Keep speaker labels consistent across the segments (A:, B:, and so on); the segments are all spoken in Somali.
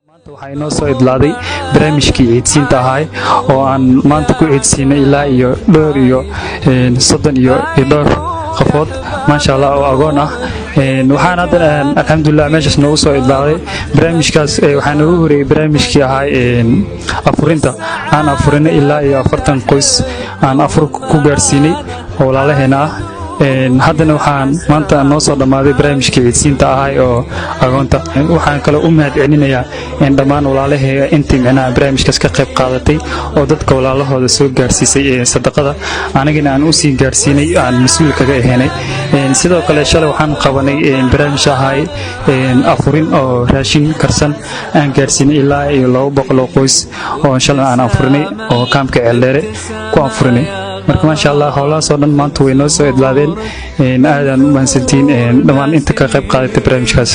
A: maanta waxaa inoo soo idlaaday barnaamijkii ciidsiinta ahaa oo aan maanta ku ciidsiinay ilaa iyo dhowr iyo 30 iyo dhowr qofood maasha Allah oo agoon ah waxaan hadda alxamdulillah meeshaas noogu soo idlaaday barnaamijkaas waxaan ugu horeeyay barnaamijkii ahaa afurinta aan afurinay ilaa iyo 40 qoys aan afur ku gaarsiinay oo walaalaheena ah haddana waxaan maanta noo soo dhamaaday barnaamijkii ciidsiinta ahaa oo agoonta waxaan kale u mahadcelinayaa in dhammaan walaalaheena intii macnaha barnaamijkaas ka qayb qaadatay oo dadka walaalahooda soo gaarsiisay sadaqada anagina aan u sii gaarsiinay aan mas'uul kaga ahaynay sidoo kale shalay waxaan qabanay barnaamij ahaa afurin oo raashin karsan aan gaarsiinay ilaa iyo 200 qoys oo shalay aan afurinay oo kaamka Ceeldheere ku afurinay marka ma sha Allah hawlaha soo dhan maanta way noo soo idlaadeen aadan maansantiin dhamaan inta ka qayb qaadatay barnaamijkaas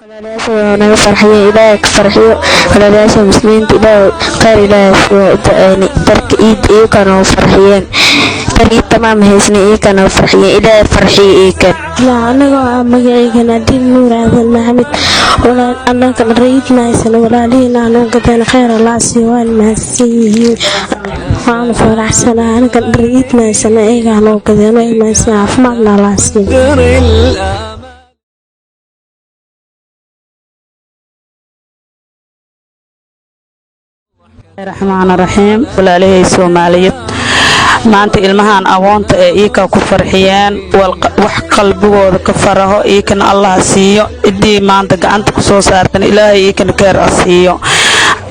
B: أنا فرحية إلى فرحية ولا ليش مسلمين إلى قال إلى يعني ترك إيد إيه كانوا فرحيين ترك تمام هسني إيه كانوا فرحيين إلى فرحي إيه كان لا أنا مجري كان دين نور هذا المحمد ولا أنا كان ريت نايسنا ولا لينا أنا قدنا خير الله سوى المسيحين وأنا فرح سنة أنا كان ريت نايسنا إيه كانوا قدنا المسيح ما الله سوى
C: الرحمن الرحيم ولاله الصومالية maanta ilmahan awoonta ee iika ku farxiyeen wax qalbigooda ka faraho iikana Allah siiyo idii maanta gacanta ku soo saartan ilaahay iikana keer asiiyo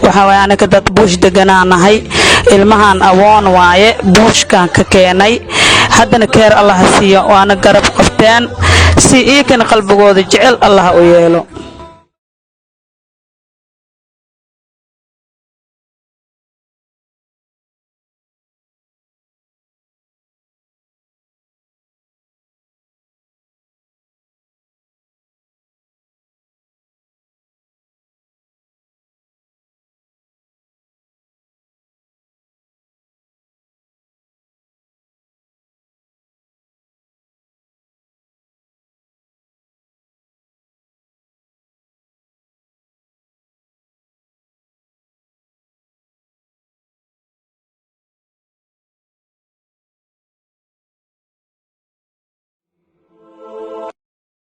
C: waxa way anaga dad buush deganaanahay ilmahan awoon waaye buushkan ka keenay haddana keer Allah siiyo waana garab qabteen si iikana qalbigooda jecel Allah u yeelo